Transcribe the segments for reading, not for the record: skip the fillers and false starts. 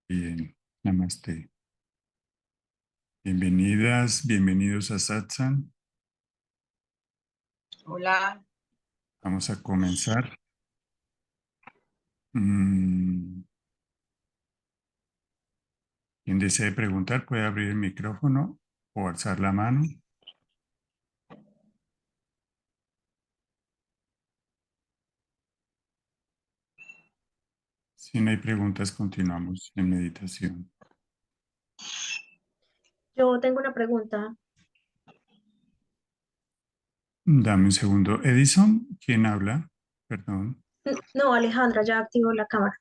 Bien, namaste. Bienvenidas, bienvenidos a Satsang. Hola, Vamos a comenzar. Mm, Quien desee preguntar puede abrir el micrófono o alzar la mano. Si no hay preguntas, continuamos en meditación. Yo tengo una pregunta. Dame un segundo. Edison, ¿quién habla? Perdón. No, Alejandra, ya activó la cámara.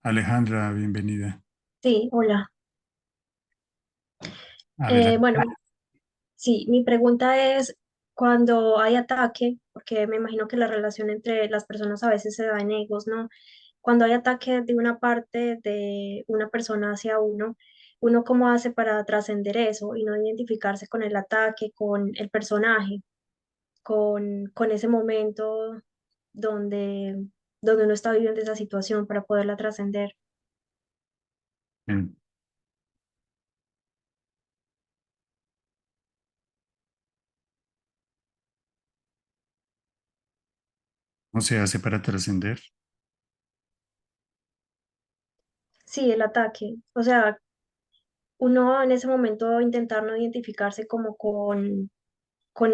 Alejandra, bienvenida. Sí, hola. Adelante. Bueno, sí, mi pregunta es, cuando hay ataque, porque me imagino que la relación entre las personas a veces se da en egos, ¿no? Cuando hay ataque de una parte de una persona hacia uno, ¿uno cómo hace para trascender eso y no identificarse con el ataque, con el personaje, con ese momento donde, donde uno está viviendo esa situación para poderla trascender? Bien. ¿Cómo se hace para trascender? Sí, el ataque. O sea, uno en ese momento intentar no identificarse como con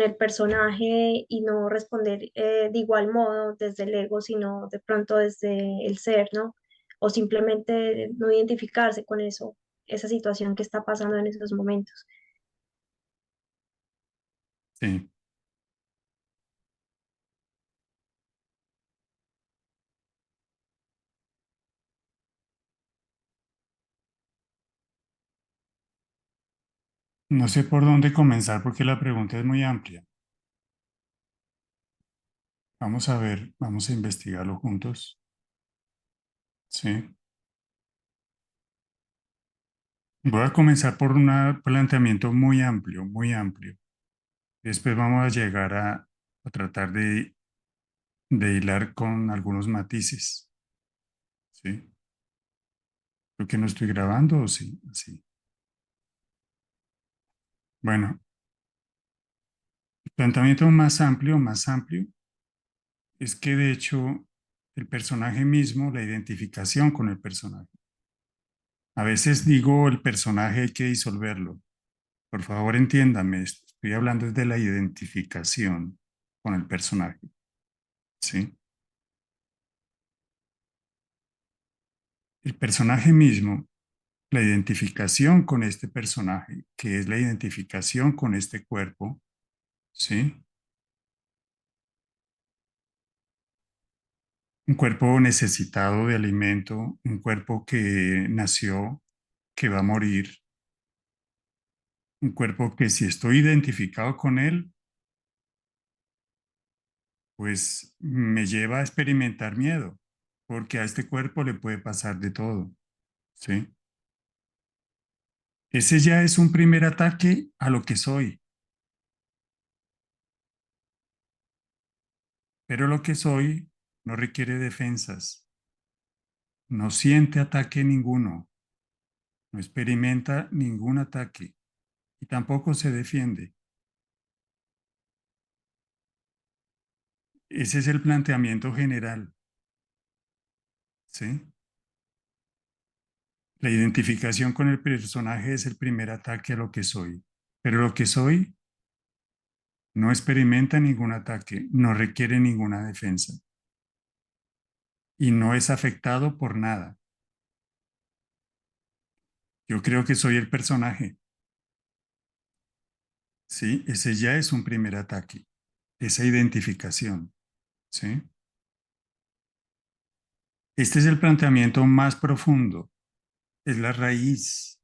el personaje y no responder de igual modo desde el ego, sino de pronto desde el ser, ¿no? O simplemente no identificarse con eso, esa situación que está pasando en esos momentos. Sí. No sé por dónde comenzar porque la pregunta es muy amplia. Vamos a ver, vamos a investigarlo juntos. Sí. Voy a comenzar por un planteamiento muy amplio, muy amplio. Después vamos a llegar a tratar de hilar con algunos matices. ¿Sí? Creo que no estoy grabando o sí. Sí. Bueno, el planteamiento más amplio, es que de hecho el personaje mismo, la identificación con el personaje. A veces digo el personaje hay que disolverlo. Por favor, entiéndame, estoy hablando de la identificación con el personaje. ¿Sí? El personaje mismo, la identificación con este personaje, que es la identificación con este cuerpo, ¿sí? Un cuerpo necesitado de alimento, un cuerpo que nació, que va a morir, un cuerpo que si estoy identificado con él, pues me lleva a experimentar miedo, porque a este cuerpo le puede pasar de todo, ¿sí? Ese ya es un primer ataque a lo que soy, pero lo que soy no requiere defensas, no siente ataque ninguno, no experimenta ningún ataque y tampoco se defiende. Ese es el planteamiento general, ¿sí? La identificación con el personaje es el primer ataque a lo que soy, pero lo que soy no experimenta ningún ataque, no requiere ninguna defensa y no es afectado por nada. Yo creo que soy el personaje, ¿sí? Ese ya es un primer ataque, esa identificación, ¿sí? Este es el planteamiento más profundo, es la raíz.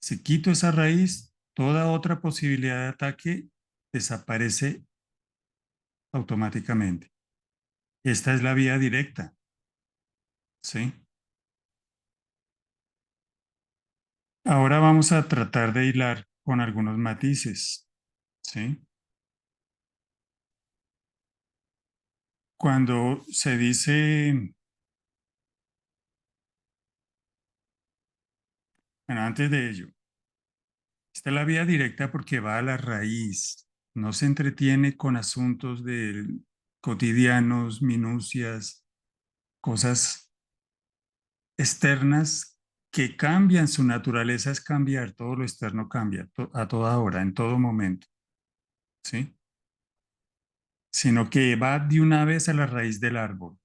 Si quito esa raíz, toda otra posibilidad de ataque desaparece automáticamente. Esta es la vía directa, ¿sí? Ahora vamos a tratar de hilar con algunos matices, ¿sí? Cuando se dice Bueno, antes de ello, esta es la vía directa porque va a la raíz, no se entretiene con asuntos de cotidianos, minucias, cosas externas que cambian, su naturaleza es cambiar, todo lo externo cambia a toda hora, en todo momento, ¿sí? Sino que va de una vez a la raíz del árbol.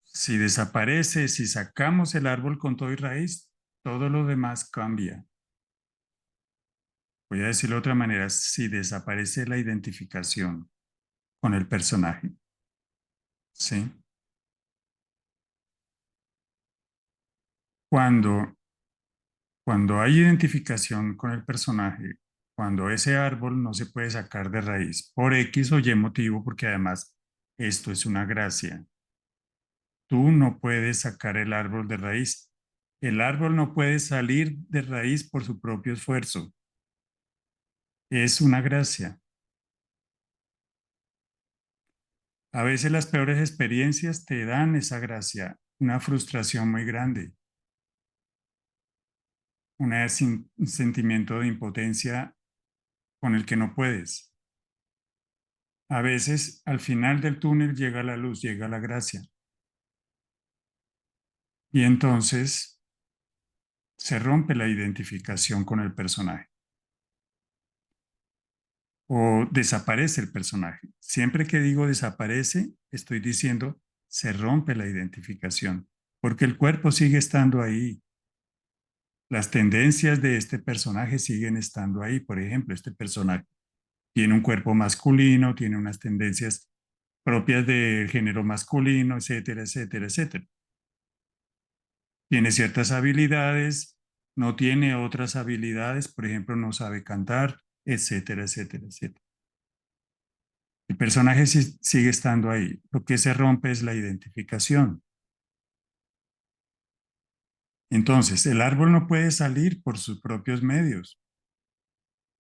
Si desaparece, si sacamos el árbol con todo y raíz, todo lo demás cambia. Voy a decirlo de otra manera, si desaparece la identificación con el personaje, ¿sí? Cuando, cuando hay identificación con el personaje, cuando ese árbol no se puede sacar de raíz por X o Y motivo, porque además esto es una gracia, tú no puedes sacar el árbol de raíz. El árbol no puede salir de raíz por su propio esfuerzo. Es una gracia. A veces las peores experiencias te dan esa gracia, una frustración muy grande, un sentimiento de impotencia con el que no puedes. A veces al final del túnel llega la luz, llega la gracia. Y entonces se rompe la identificación con el personaje o desaparece el personaje. Siempre que digo desaparece, estoy diciendo se rompe la identificación, porque el cuerpo sigue estando ahí. Las tendencias de este personaje siguen estando ahí. Por ejemplo, este personaje tiene un cuerpo masculino, tiene unas tendencias propias del género masculino, etcétera, etcétera, etcétera. Tiene ciertas habilidades, no tiene otras habilidades, por ejemplo, no sabe cantar, etcétera, etcétera, etcétera. El personaje sigue estando ahí. Lo que se rompe es la identificación. Entonces, el árbol no puede salir por sus propios medios,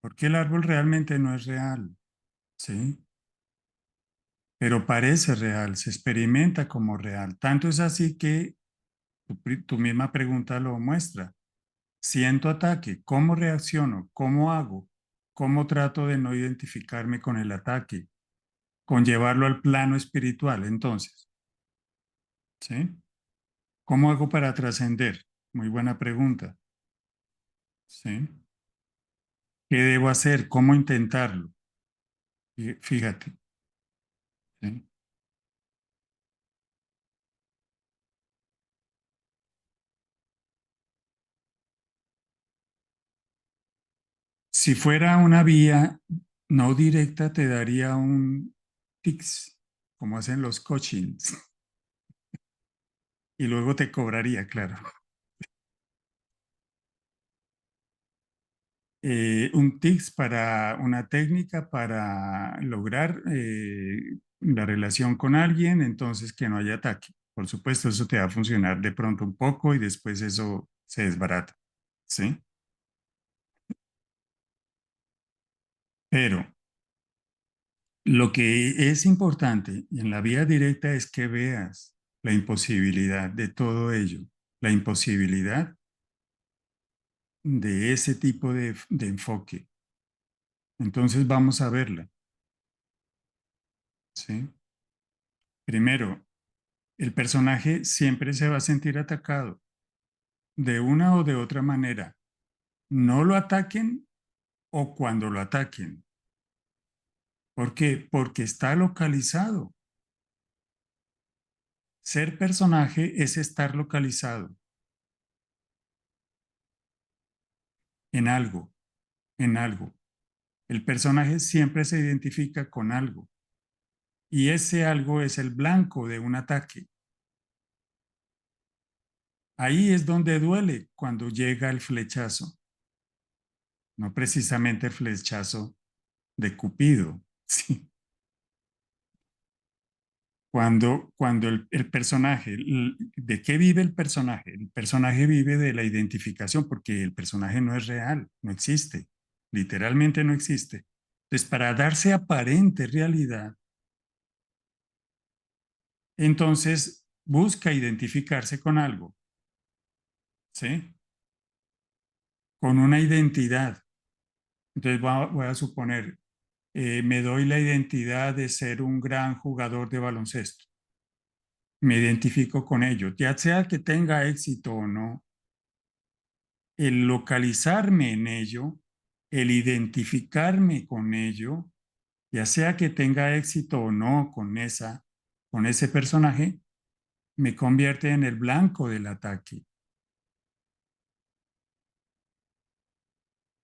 porque el árbol realmente no es real, ¿sí? Pero parece real, se experimenta como real. Tanto es así que tu misma pregunta lo muestra. Siento ataque, ¿cómo reacciono? ¿Cómo hago? ¿Cómo trato de no identificarme con el ataque? Con llevarlo al plano espiritual, entonces, ¿sí? ¿Cómo hago para trascender? Muy buena pregunta, ¿sí? ¿Qué debo hacer? ¿Cómo intentarlo? Fíjate, ¿sí? Si fuera una vía no directa, te daría un tics, como hacen los coachings, y luego te cobraría, claro. Un tips para una técnica para lograr la relación con alguien, entonces que no haya ataque. Por supuesto, eso te va a funcionar de pronto un poco y después eso se desbarata, ¿sí? Pero lo que es importante en la vía directa es que veas la imposibilidad de todo ello, la imposibilidad de ese tipo de enfoque. Entonces vamos a verla, ¿sí? Primero, el personaje siempre se va a sentir atacado de una o de otra manera. No lo ataquen o cuando lo ataquen. ¿Por qué? Porque está localizado. Ser personaje es estar localizado en algo, en algo. El personaje siempre se identifica con algo y ese algo es el blanco de un ataque. Ahí es donde duele cuando llega el flechazo, no precisamente el flechazo de Cupido, ¿sí? Cuando el personaje, ¿de qué vive el personaje? El personaje vive de la identificación porque el personaje no es real, no existe, literalmente no existe. Entonces, para darse aparente realidad, entonces busca identificarse con algo, ¿sí? con una identidad. Entonces voy a suponer, me doy la identidad de ser un gran jugador de baloncesto. Me identifico con ello, ya sea que tenga éxito o no, el localizarme en ello, el identificarme con ello, ya sea que tenga éxito o no con ese personaje, me convierte en el blanco del ataque.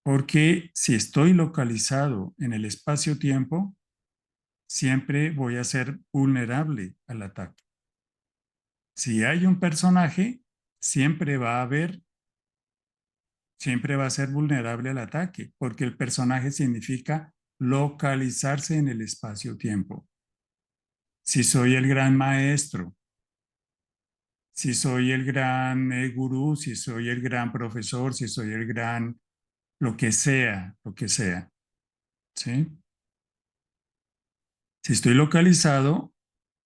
Porque si estoy localizado en el espacio-tiempo, siempre voy a ser vulnerable al ataque. Si hay un personaje, siempre va a haber, siempre va a ser vulnerable al ataque, porque el personaje significa localizarse en el espacio-tiempo. Si soy el gran maestro, si soy el gran gurú, si soy el gran profesor, si soy el gran lo que sea, ¿sí? Si estoy localizado,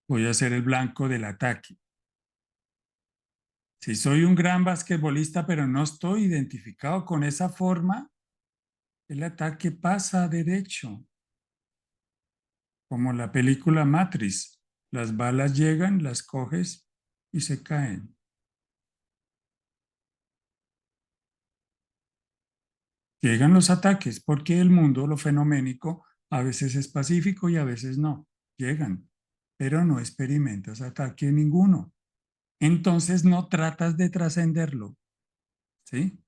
voy a ser el blanco del ataque. Si soy un gran basquetbolista, pero no estoy identificado con esa forma, el ataque pasa derecho, como la película Matrix. Las balas llegan, las coges y se caen. Llegan los ataques porque el mundo, lo fenoménico, a veces es pacífico y a veces no. Llegan, pero no experimentas ataque ninguno. Entonces no tratas de trascenderlo, ¿sí?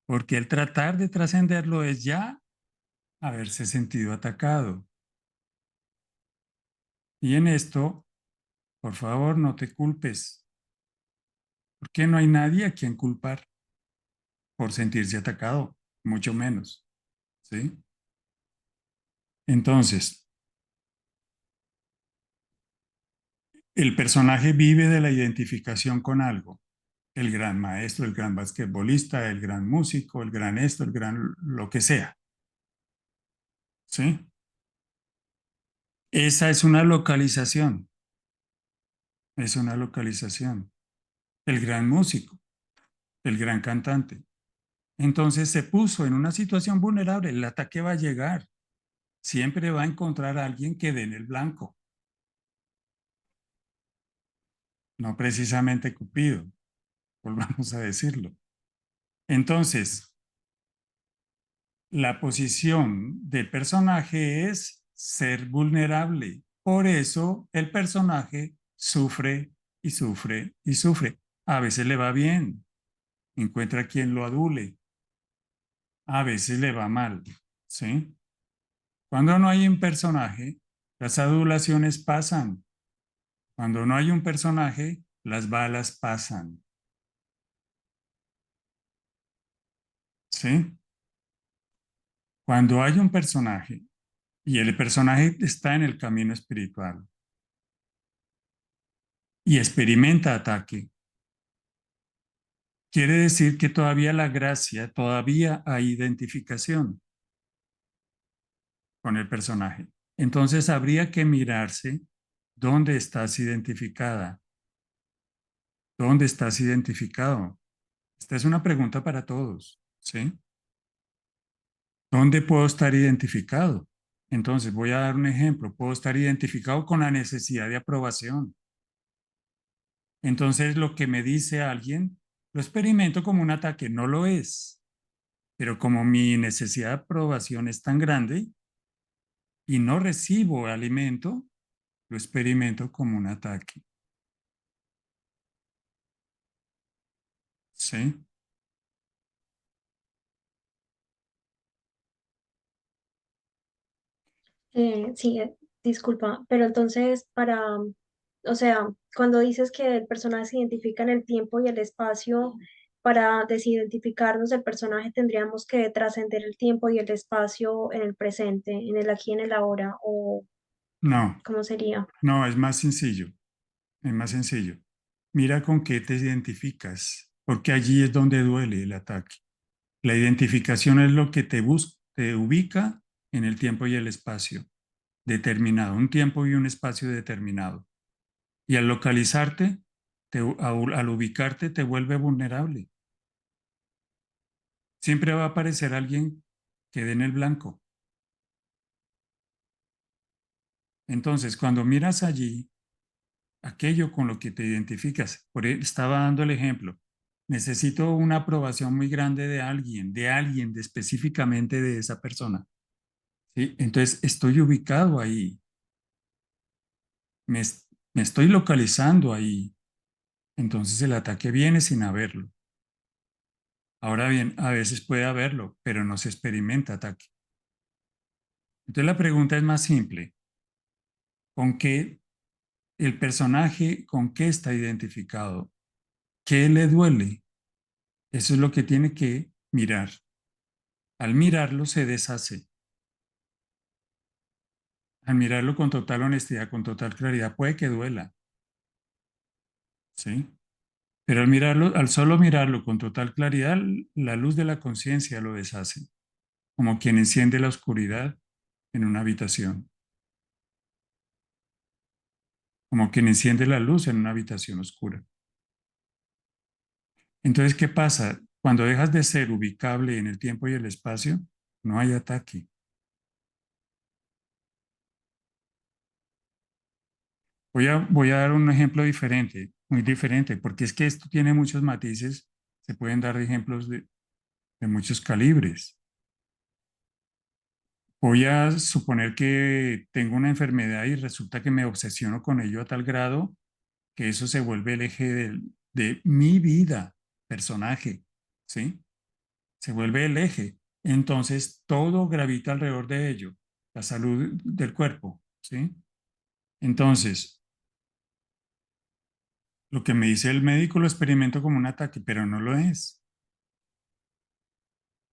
Porque el tratar de trascenderlo es ya haberse sentido atacado. Y en esto, por favor, no te culpes, porque no hay nadie a quien culpar por sentirse atacado, mucho menos, ¿sí? Entonces, el personaje vive de la identificación con algo. El gran maestro, el gran basquetbolista, el gran músico, el gran esto, el gran lo que sea, ¿sí? Esa es una localización, es una localización. El gran músico, el gran cantante. Entonces se puso en una situación vulnerable, el ataque va a llegar, siempre va a encontrar a alguien que dé en el blanco, no precisamente Cupido, volvamos a decirlo. Entonces, la posición del personaje es ser vulnerable. Por eso el personaje sufre y sufre y sufre. A veces le va bien, encuentra quien lo adule. A veces le va mal, ¿sí? Cuando no hay un personaje, las adulaciones pasan. Cuando no hay un personaje, las balas pasan, ¿sí? Cuando hay un personaje y el personaje está en el camino espiritual y experimenta ataque, quiere decir que todavía la gracia, todavía hay identificación con el personaje. Entonces habría que mirarse dónde estás identificada, dónde estás identificado. Esta es una pregunta para todos, ¿sí? ¿Dónde puedo estar identificado? Entonces, voy a dar un ejemplo. Puedo estar identificado con la necesidad de aprobación. Entonces, lo que me dice alguien, lo experimento como un ataque. No lo es. Pero como mi necesidad de aprobación es tan grande y no recibo alimento, lo experimento como un ataque. ¿Sí? Sí, disculpa, pero entonces o sea, cuando dices que el personaje se identifica en el tiempo y el espacio, para desidentificarnos del personaje tendríamos que trascender el tiempo y el espacio en el presente, en el aquí y en el ahora, o No, ¿cómo sería? no, es más sencillo. Es más sencillo. Mira con qué te identificas, porque allí es donde duele el ataque. La identificación es lo que te ubica en el tiempo y el espacio determinado, un tiempo y un espacio determinado. Y al localizarte, al ubicarte, te vuelve vulnerable. Siempre va a aparecer alguien que dé en el blanco. Entonces, cuando miras allí, aquello con lo que te identificas, estaba dando el ejemplo, necesito una aprobación muy grande de alguien, de específicamente de esa persona. ¿Sí? Entonces, estoy ubicado ahí, me estoy localizando ahí. Entonces, el ataque viene sin haberlo. Ahora bien, a veces puede haberlo, pero no se experimenta ataque. Entonces, la pregunta es más simple. ¿Con qué el personaje, con qué está identificado? ¿Qué le duele? Eso es lo que tiene que mirar. Al mirarlo se deshace. Al mirarlo con total honestidad, con total claridad, puede que duela, ¿sí? Pero al mirarlo, al solo mirarlo con total claridad, la luz de la conciencia lo deshace, como quien enciende la oscuridad en una habitación, como quien enciende la luz en una habitación oscura. Entonces, ¿qué pasa? Cuando dejas de ser ubicable en el tiempo y el espacio, no hay ataque. Voy a dar un ejemplo diferente, muy diferente, porque es que esto tiene muchos matices, se pueden dar ejemplos de muchos calibres. Voy a suponer que tengo una enfermedad y resulta que me obsesiono con ello a tal grado que eso se vuelve el eje de mi vida, personaje, ¿sí? Se vuelve el eje. Entonces todo gravita alrededor de ello, la salud del cuerpo, ¿sí? Entonces, lo que me dice el médico lo experimento como un ataque, pero no lo es.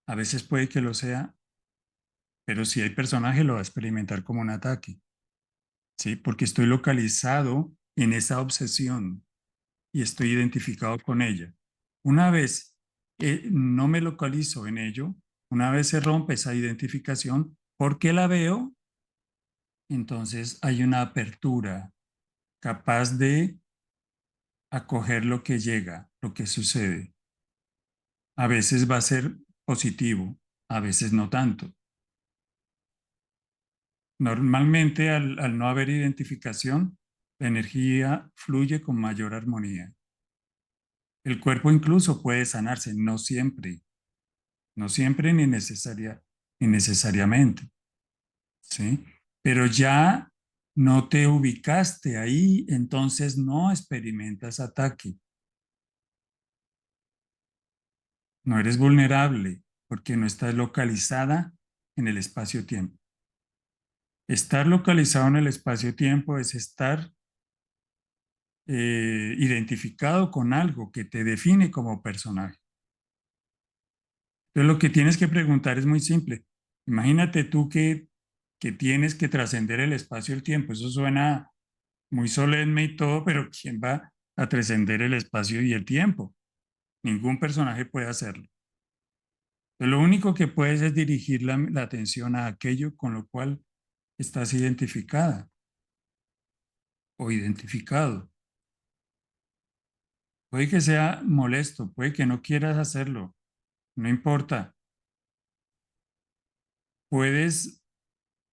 A veces puede que lo sea, pero si hay personaje lo va a experimentar como un ataque, ¿sí? Porque estoy localizado en esa obsesión y estoy identificado con ella. Una vez no me localizo en ello, una vez se rompe esa identificación, porque la veo, entonces hay una apertura capaz de acoger lo que llega, lo que sucede. A veces va a ser positivo, a veces no tanto. Normalmente al no haber identificación, la energía fluye con mayor armonía. El cuerpo incluso puede sanarse, no siempre, no siempre ni necesariamente, ¿sí? Pero ya no te ubicaste ahí, entonces no experimentas ataque, no eres vulnerable porque no estás localizada en el espacio-tiempo. Estar localizado en el espacio-tiempo es estar identificado con algo que te define como personaje. Entonces lo que tienes que preguntar es muy simple. Imagínate tú que tienes que trascender el espacio y el tiempo. Eso suena muy solemne y todo, pero ¿quién va a trascender el espacio y el tiempo? Ningún personaje puede hacerlo. Entonces, lo único que puedes es dirigir la atención a aquello con lo cual estás identificada o identificado. Puede que sea molesto, puede que no quieras hacerlo, no importa. Puedes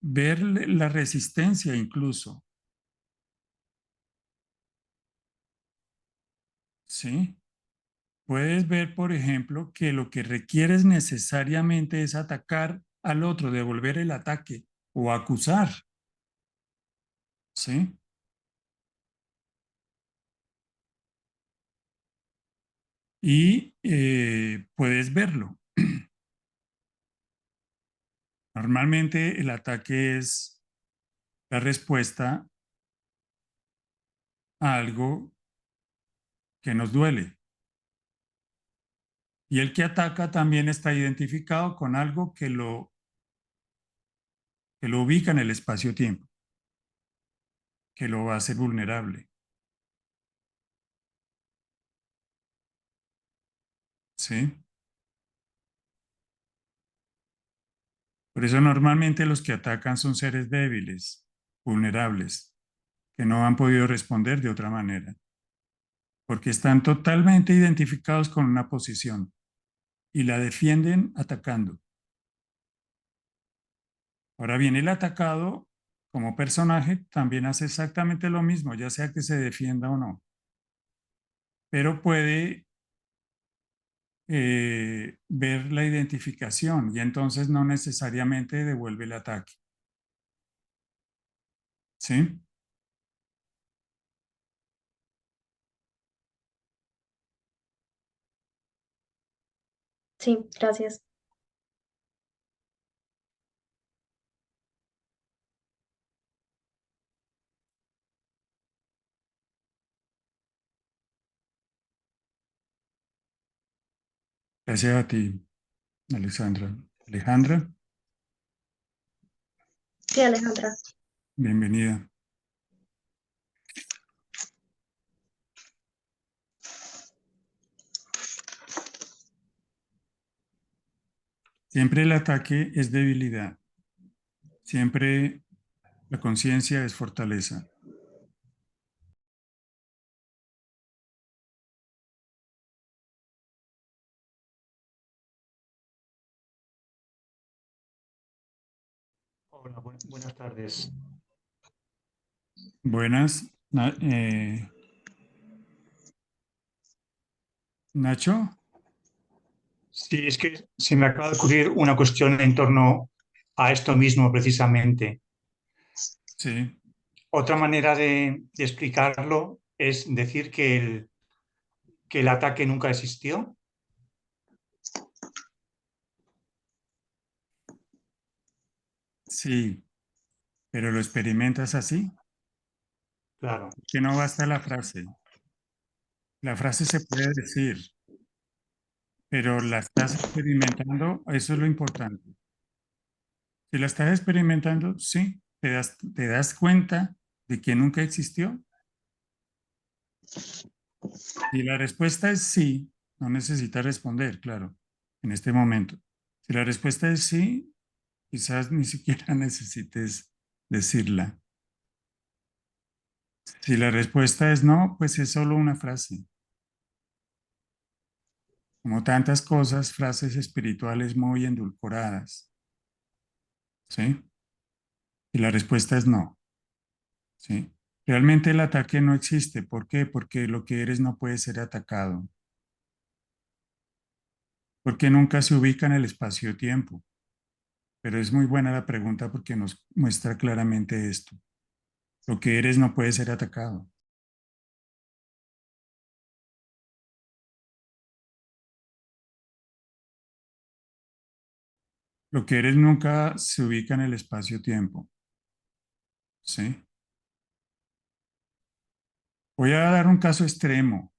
ver la resistencia incluso, ¿sí? Puedes ver, por ejemplo, que lo que requieres necesariamente es atacar al otro, devolver el ataque o acusar, ¿sí? Y puedes verlo. Normalmente el ataque es la respuesta a algo que nos duele. Y el que ataca también está identificado con algo que lo ubica en el espacio-tiempo, que lo hace vulnerable, ¿sí? Por eso normalmente los que atacan son seres débiles, vulnerables, que no han podido responder de otra manera, porque están totalmente identificados con una posición. y la defienden atacando. Ahora bien, el atacado como personaje también hace exactamente lo mismo, ya sea que se defienda o no, pero puede ver la identificación y entonces no necesariamente devuelve el ataque. ¿Sí? Sí, gracias. Gracias a ti, Alexandra. Alejandra, Sí, Alejandra. bienvenida. Siempre el ataque es debilidad, siempre la conciencia es fortaleza. Hola, buenas tardes. Buenas, Nacho. Sí, es que se me acaba de ocurrir una cuestión en torno a esto mismo precisamente. Sí, Otra manera de explicarlo es decir que el ataque nunca existió. sí, pero lo experimentas así, Claro, que no basta la frase. La frase se puede decir, pero la estás experimentando, eso es lo importante. Si la estás experimentando, sí, te das cuenta de que nunca existió. Si la respuesta es sí, no necesitas responder, claro, en este momento. Si la respuesta es sí, quizás ni siquiera necesites decirla. Si la respuesta es no, pues es solo una frase. Como tantas cosas, frases espirituales muy endulcoradas, ¿sí? Y la respuesta es no, ¿sí? Realmente el ataque no existe. ¿Por qué? Porque lo que eres no puede ser atacado. Porque nunca se ubica en el espacio-tiempo. Pero es muy buena la pregunta porque nos muestra claramente esto. Lo que eres no puede ser atacado. Lo que eres nunca se ubica en el espacio-tiempo, ¿sí? Voy a dar un caso extremo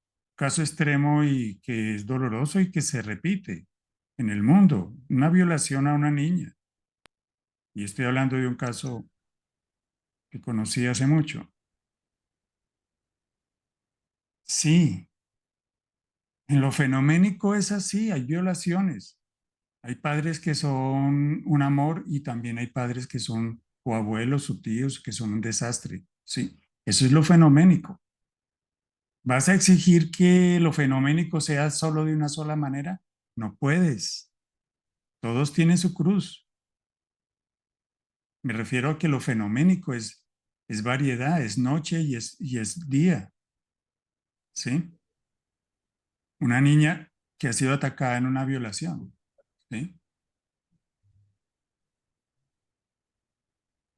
y que es doloroso y que se repite en el mundo, una violación a una niña. Y estoy hablando de un caso que conocí hace mucho. Sí, en lo fenoménico es así, hay violaciones. Hay padres que son un amor y también hay padres que son o abuelos o tíos que son un desastre. Sí, eso es lo fenoménico. ¿Vas a exigir que lo fenoménico sea solo de una sola manera? No puedes. Todos tienen su cruz. Me refiero a que lo fenoménico es variedad, es noche y es día. ¿Sí? Una niña que ha sido atacada en una violación. ¿Sí?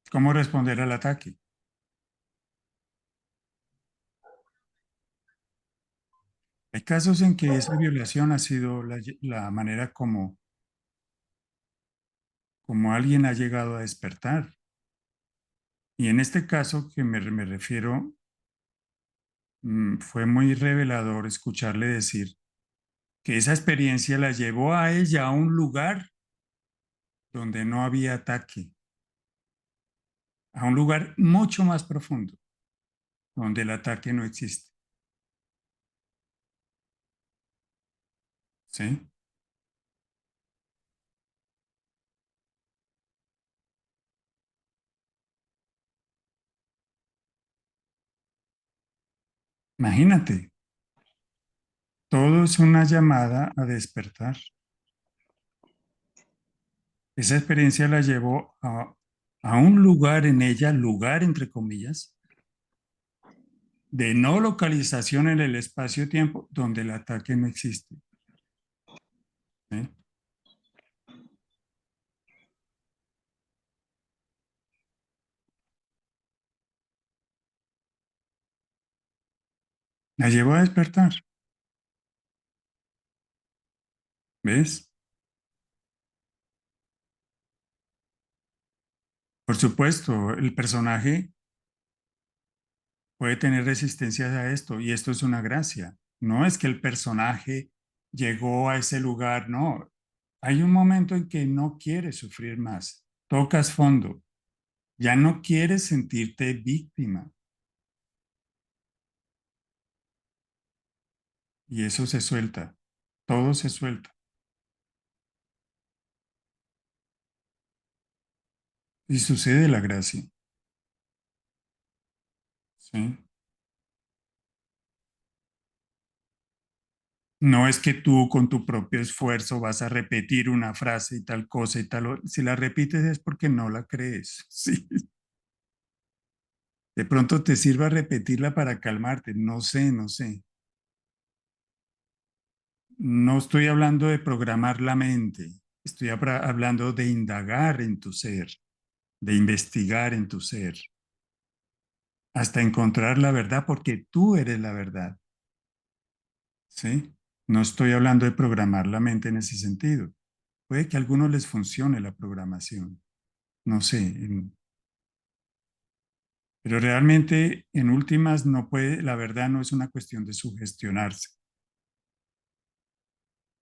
¿Cómo responder al ataque? Hay casos en que esa violación ha sido la manera como alguien ha llegado a despertar. Y en este caso que me refiero, fue muy revelador escucharle decir que esa experiencia la llevó a ella a un lugar donde no había ataque, a un lugar mucho más profundo, donde el ataque no existe. ¿Sí? Imagínate, todo es una llamada a despertar. Esa experiencia la llevó a un lugar en ella, lugar entre comillas, de no localización en el espacio-tiempo donde el ataque no existe. ¿Sí? La llevó a despertar, ¿ves? Por supuesto, el personaje puede tener resistencias a esto y esto es una gracia. No es que el personaje llegó a ese lugar, no. Hay un momento en que no quieres sufrir más, tocas fondo, ya no quieres sentirte víctima y eso se suelta, todo se suelta y sucede la gracia, ¿sí? No es que tú con tu propio esfuerzo vas a repetir una frase y tal cosa y tal. Si la repites es porque no la crees, ¿sí? De pronto te sirva repetirla para calmarte. No sé, no sé. No estoy hablando de programar la mente. Estoy hablando de indagar en tu ser, de investigar en tu ser, hasta encontrar la verdad, porque tú eres la verdad, ¿sí? No estoy hablando de programar la mente en ese sentido. Puede que a algunos les funcione la programación, no sé, pero realmente en últimas no puede, la verdad no es una cuestión de sugestionarse.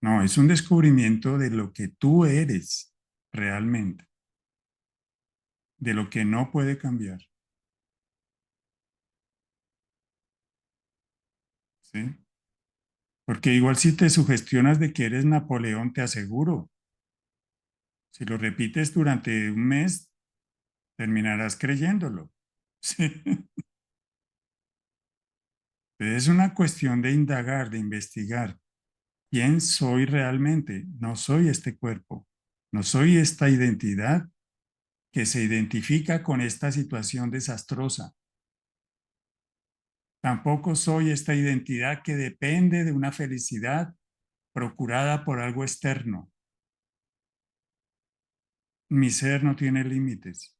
No, es un descubrimiento de lo que tú eres realmente, de lo que no puede cambiar, ¿sí? Porque igual si te sugestionas de que eres Napoleón, te aseguro, si lo repites durante un mes, terminarás creyéndolo. ¿Sí? Es una cuestión de indagar, de investigar. ¿Quién soy realmente? No soy este cuerpo, no soy esta identidad que se identifica con esta situación desastrosa. Tampoco soy esta identidad que depende de una felicidad procurada por algo externo. Mi ser no tiene límites,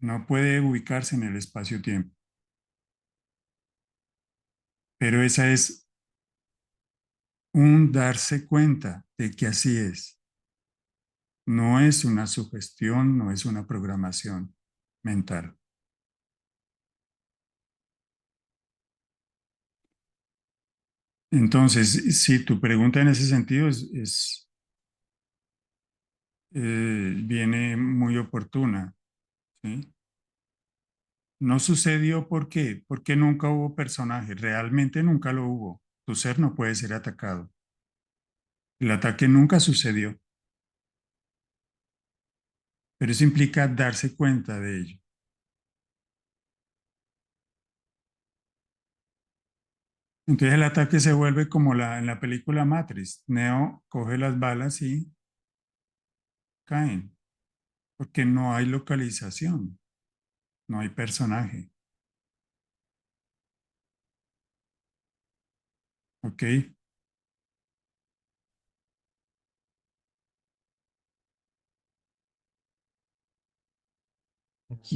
no puede ubicarse en el espacio-tiempo, pero esa es un darse cuenta de que así es. No es una sugestión, no es una programación mental. Entonces, si tu pregunta en ese sentido viene muy oportuna, ¿sí? No sucedió porque nunca hubo personaje, realmente nunca lo hubo. Tu ser no puede ser atacado. El ataque nunca sucedió, pero eso implica darse cuenta de ello. Entonces el ataque se vuelve como en la película Matrix. Neo coge las balas y caen, porque no hay localización, no hay personaje. ¿Ok?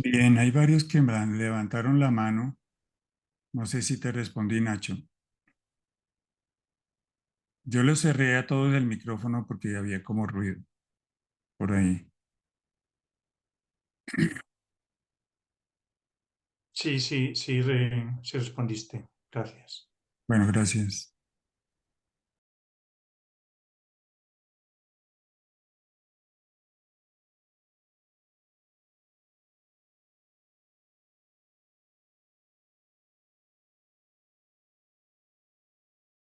Bien, hay varios que levantaron la mano. No sé si te respondí, Nacho. Yo le cerré a todos el micrófono porque había como ruido por ahí. Sí, sí, sí, sí respondiste. Gracias. Bueno, gracias.